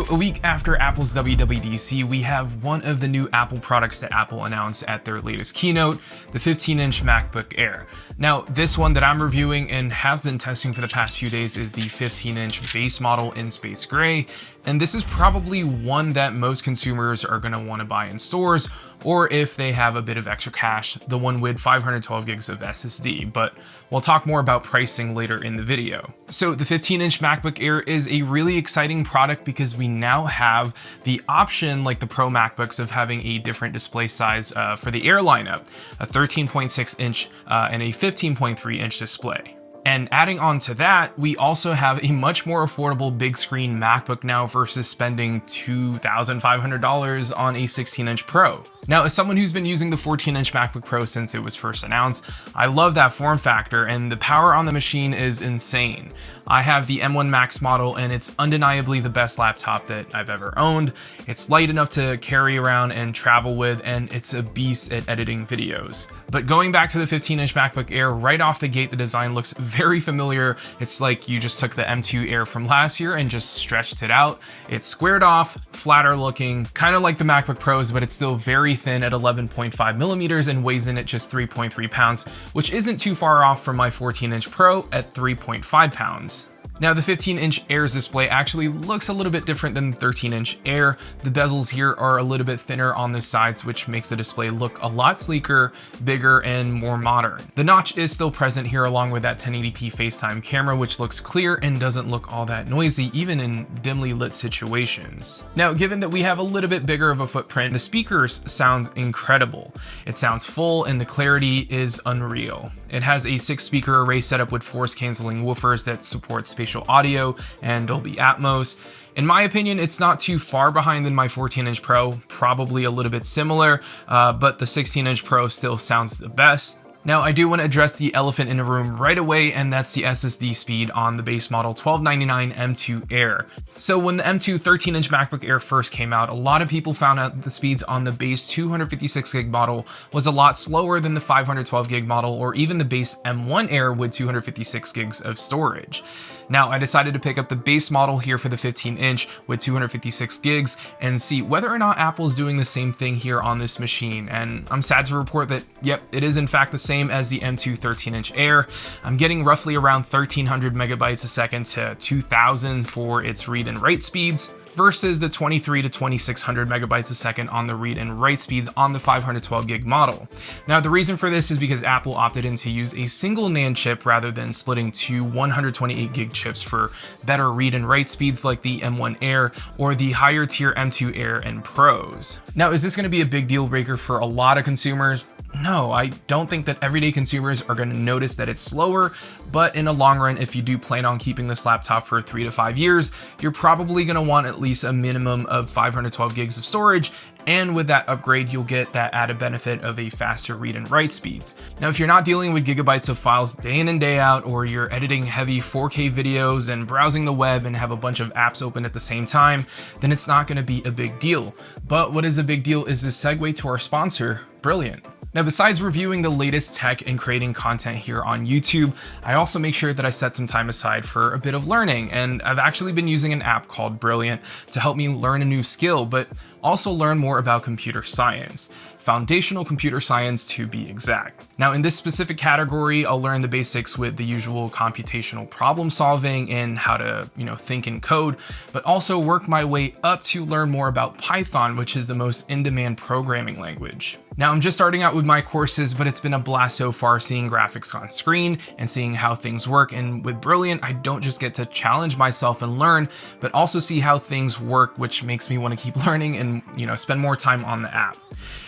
So a week after Apple's WWDC, we have one of the new Apple products that Apple announced at their latest keynote, the 15-inch MacBook Air. Now, this one that I'm reviewing and have been testing for the past few days is the 15-inch base model in space gray, and this is probably one that most consumers are going to want to buy in stores, or if they have a bit of extra cash, the one with 512 gigs of SSD, but we'll talk more about pricing later in the video. So the 15-inch MacBook Air is a really exciting product because we now have the option, like the Pro MacBooks, of having a different display size for the Air lineup, a 13.6 inch and a 15.3 inch display. And adding on to that, we also have a much more affordable big screen MacBook now versus spending $2,500 on a 16-inch Pro. Now, as someone who's been using the 14-inch MacBook Pro since it was first announced, I love that form factor, and the power on the machine is insane. I have the M1 Max model, and it's undeniably the best laptop that I've ever owned. It's light enough to carry around and travel with, and it's a beast at editing videos. But going back to the 15-inch MacBook Air, right off the gate, the design looks very familiar. It's like you just took the M2 Air from last year and just stretched it out. It's squared off, flatter looking, kind of like the MacBook Pros, but it's still very thin at 11.5 millimeters and weighs in at just 3.3 pounds, which isn't too far off from my 14-inch Pro at 3.5 pounds. Now, the 15-inch Air's display actually looks a little bit different than the 13-inch Air. The bezels here are a little bit thinner on the sides, which makes the display look a lot sleeker, bigger, and more modern. The notch is still present here along with that 1080p FaceTime camera, which looks clear and doesn't look all that noisy, even in dimly lit situations. Now, given that we have a little bit bigger of a footprint, the speakers sound incredible. It sounds full and the clarity is unreal. It has a 6-speaker array setup with force-canceling woofers that support spatial audio and Dolby Atmos. In my opinion, it's not too far behind than my 14-inch Pro, probably a little bit similar, but the 16-inch Pro still sounds the best. Now, I do want to address the elephant in the room right away, and that's the SSD speed on the base model 1299 M2 Air. So when the M2 13-inch MacBook Air first came out, a lot of people found out that the speeds on the base 256 gig model was a lot slower than the 512 gig model, or even the base M1 Air with 256 gigs of storage. Now, I decided to pick up the base model here for the 15-inch with 256 gigs and see whether or not Apple's doing the same thing here on this machine. And I'm sad to report that, yep, it is in fact the same as the M2 13-inch Air. I'm getting roughly around 1300 megabytes a second to 2000 for its read and write speeds, versus the 23 to 2600 megabytes a second on the read and write speeds on the 512 gig model. Now, the reason for this is because Apple opted in to use a single NAND chip rather than splitting two 128 gig chips for better read and write speeds like the M1 Air or the higher tier M2 Air and Pros. Now, is this going to be a big deal breaker for a lot of consumers? No, I don't think that everyday consumers are going to notice that it's slower, but in the long run, if you do plan on keeping this laptop for 3 to 5 years, you're probably going to want at least a minimum of 512 gigs of storage, and with that upgrade, you'll get that added benefit of a faster read and write speeds. Now, if you're not dealing with gigabytes of files day in and day out, or you're editing heavy 4K videos and browsing the web and have a bunch of apps open at the same time, then it's not going to be a big deal. But what is a big deal is this segue to our sponsor, Brilliant. Now, besides reviewing the latest tech and creating content here on YouTube, I also make sure that I set some time aside for a bit of learning, and I've actually been using an app called Brilliant to help me learn a new skill, but also learn more about computer science. Foundational computer science to be exact. Now, in this specific category, I'll learn the basics with the usual computational problem solving and how to, think and code, but also work my way up to learn more about Python, which is the most in-demand programming language. Now, I'm just starting out with my courses, but it's been a blast so far seeing graphics on screen and seeing how things work. And with Brilliant, I don't just get to challenge myself and learn, but also see how things work, which makes me want to keep learning and, spend more time on the app.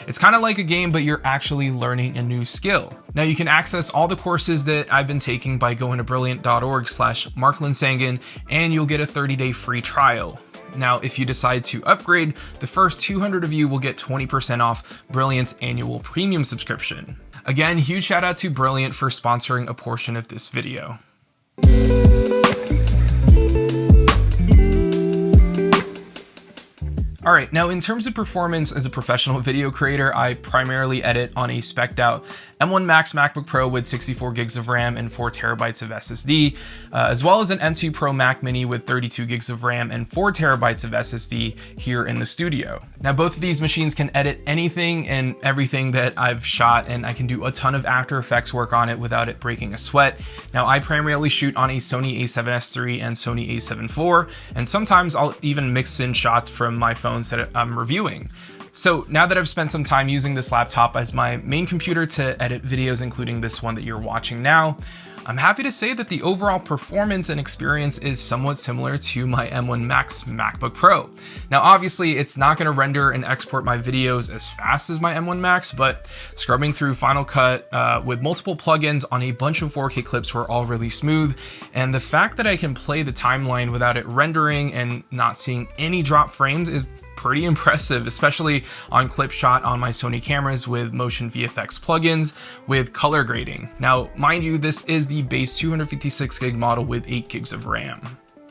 It's kind of like a game, but you're actually learning a new skill. Now, you can access all the courses that I've been taking by going to brilliant.org/marklinsangan, and you'll get a 30-day free trial. Now, if you decide to upgrade, the first 200 of you will get 20% off Brilliant's annual premium subscription. Again, huge shout out to Brilliant for sponsoring a portion of this video. All right, now in terms of performance as a professional video creator, I primarily edit on a spec'd out M1 Max MacBook Pro with 64 gigs of RAM and 4 terabytes of SSD, as well as an M2 Pro Mac Mini with 32 gigs of RAM and 4 terabytes of SSD here in the studio. Now, both of these machines can edit anything and everything that I've shot, and I can do a ton of After Effects work on it without it breaking a sweat. Now, I primarily shoot on a Sony a7S III and Sony a7 IV, and sometimes I'll even mix in shots from my phones that I'm reviewing. So now that I've spent some time using this laptop as my main computer to edit videos, including this one that you're watching now, I'm happy to say that the overall performance and experience is somewhat similar to my M1 Max MacBook Pro. Now, obviously, it's not going to render and export my videos as fast as my M1 Max, but scrubbing through Final Cut with multiple plugins on a bunch of 4K clips were all really smooth. And the fact that I can play the timeline without it rendering and not seeing any drop frames is pretty impressive, especially on clip shot on my Sony cameras with Motion VFX plugins with color grading. Now, mind you, this is the base 256 gig model with 8 gigs of RAM.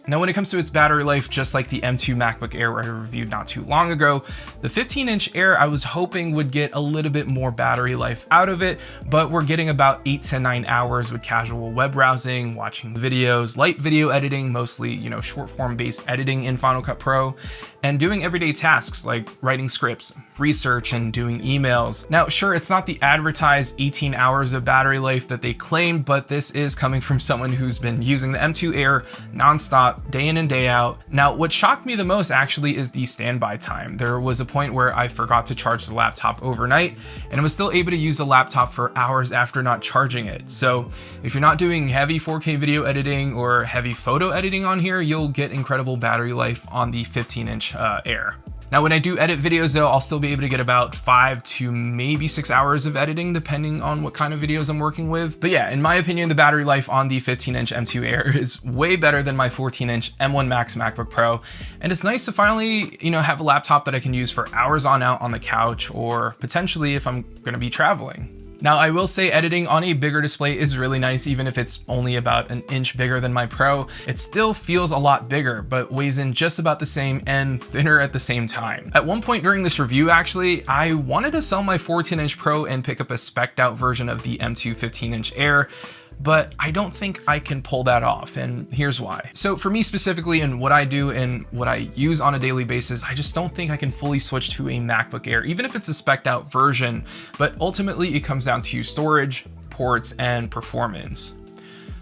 Now, when it comes to its battery life, just like the M2 MacBook Air I reviewed not too long ago, the 15-inch Air I was hoping would get a little bit more battery life out of it, but we're getting about 8 to 9 hours with casual web browsing, watching videos, light video editing, mostly, short form based editing in Final Cut Pro, and doing everyday tasks like writing scripts, research, and doing emails. Now, sure, it's not the advertised 18 hours of battery life that they claimed, but this is coming from someone who's been using the M2 Air nonstop, day in and day out. Now, what shocked me the most actually is the standby time. There was a point where I forgot to charge the laptop overnight, and I was still able to use the laptop for hours after not charging it. So if you're not doing heavy 4K video editing or heavy photo editing on here, you'll get incredible battery life on the 15-inch Air. Now, when I do edit videos though, I'll still be able to get about 5 to maybe 6 hours of editing depending on what kind of videos I'm working with. But yeah, in my opinion, the battery life on the 15-inch M2 Air is way better than my 14-inch M1 Max MacBook Pro. And it's nice to finally, have a laptop that I can use for hours on out on the couch, or potentially if I'm gonna be traveling. Now, I will say editing on a bigger display is really nice, even if it's only about an inch bigger than my Pro. It still feels a lot bigger, but weighs in just about the same and thinner at the same time. At one point during this review, actually, I wanted to sell my 14-inch Pro and pick up a spec'd out version of the M2 15-inch Air, but I don't think I can pull that off, and here's why. So for me specifically, and what I do and what I use on a daily basis, I just don't think I can fully switch to a MacBook Air, even if it's a spec'd out version, but ultimately it comes down to storage, ports, and performance.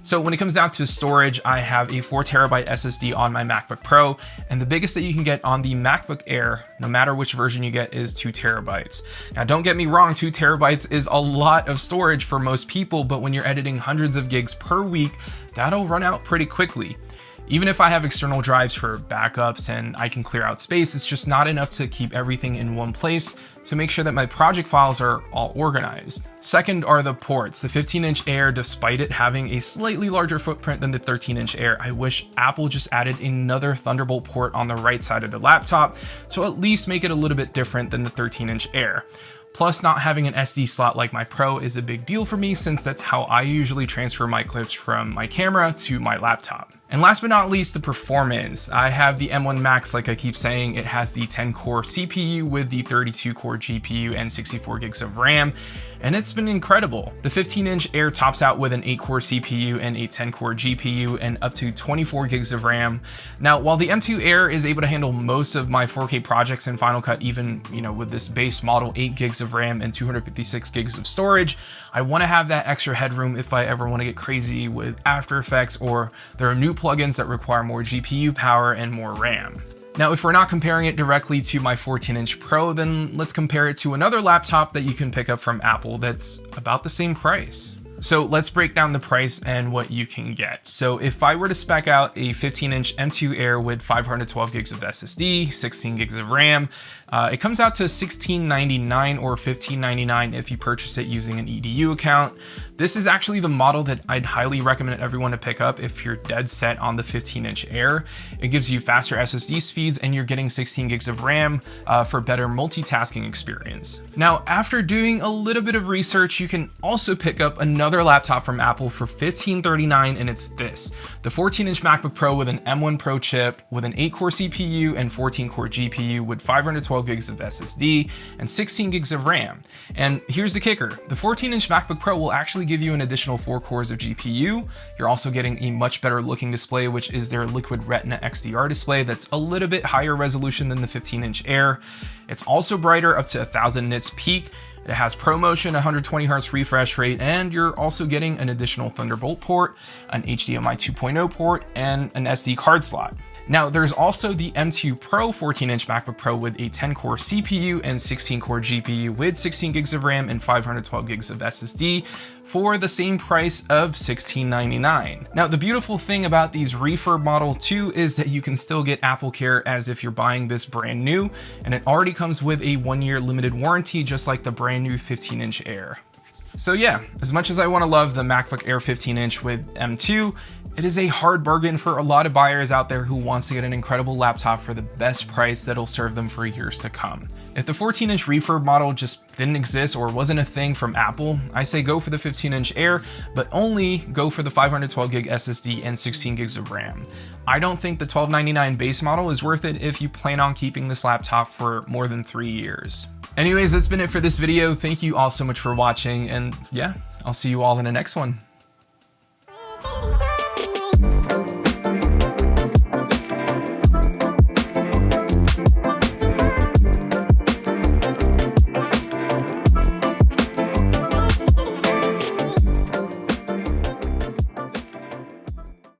So when it comes down to storage, I have a 4 terabyte SSD on my MacBook Pro, and the biggest that you can get on the MacBook Air, no matter which version you get, is 2 terabytes. Now, don't get me wrong, 2 terabytes is a lot of storage for most people, but when you're editing hundreds of gigs per week, that'll run out pretty quickly. Even if I have external drives for backups and I can clear out space, it's just not enough to keep everything in one place to make sure that my project files are all organized. Second are the ports. The 15-inch Air, despite it having a slightly larger footprint than the 13-inch Air, I wish Apple just added another Thunderbolt port on the right side of the laptop to at least make it a little bit different than the 13-inch Air. Plus, not having an SD slot like my Pro is a big deal for me, since that's how I usually transfer my clips from my camera to my laptop. And last but not least, the performance. I have the M1 Max, like I keep saying. It has the 10-core CPU with the 32-core GPU and 64 gigs of RAM, and it's been incredible. The 15-inch Air tops out with an 8-core CPU and a 10-core GPU and up to 24 gigs of RAM. Now, while the M2 Air is able to handle most of my 4K projects in Final Cut, even with this base model 8 gigs of RAM and 256 gigs of storage, I want to have that extra headroom if I ever want to get crazy with After Effects, or there are new plugins that require more GPU power and more RAM. Now, if we're not comparing it directly to my 14-inch Pro, then let's compare it to another laptop that you can pick up from Apple that's about the same price. So let's break down the price and what you can get. So if I were to spec out a 15-inch M2 Air with 512 gigs of SSD, 16 gigs of RAM, it comes out to $1699 or $1599 if you purchase it using an EDU account. This is actually the model that I'd highly recommend everyone to pick up if you're dead set on the 15-inch Air. It gives you faster SSD speeds and you're getting 16 gigs of RAM for better multitasking experience. Now, after doing a little bit of research, you can also pick up another another laptop from Apple for $1,539, and it's this. The 14-inch MacBook Pro with an M1 Pro chip with an 8-core CPU and 14-core GPU with 512 gigs of SSD and 16 gigs of RAM. And here's the kicker. The 14-inch MacBook Pro will actually give you an additional 4 cores of GPU. You're also getting a much better looking display, which is their Liquid Retina XDR display that's a little bit higher resolution than the 15-inch Air. It's also brighter, up to 1000 nits peak. It has ProMotion, 120 Hz refresh rate, and you're also getting an additional Thunderbolt port, an HDMI 2.0 port, and an SD card slot. Now, there's also the M2 Pro 14-inch MacBook Pro with a 10-core CPU and 16-core GPU with 16 gigs of RAM and 512 gigs of SSD for the same price of $1,699. Now, the beautiful thing about these refurb models too is that you can still get AppleCare as if you're buying this brand new, and it already comes with a 1-year limited warranty, just like the brand new 15-inch Air. So yeah, as much as I want to love the MacBook Air 15-inch with M2, it is a hard bargain for a lot of buyers out there who wants to get an incredible laptop for the best price that'll serve them for years to come. If the 14-inch refurb model just didn't exist or wasn't a thing from Apple, I say go for the 15-inch Air, but only go for the 512 gig SSD and 16 gigs of RAM. I don't think the $1,299 base model is worth it if you plan on keeping this laptop for more than 3 years. Anyways, that's been it for this video. Thank you all so much for watching, and yeah, I'll see you all in the next one.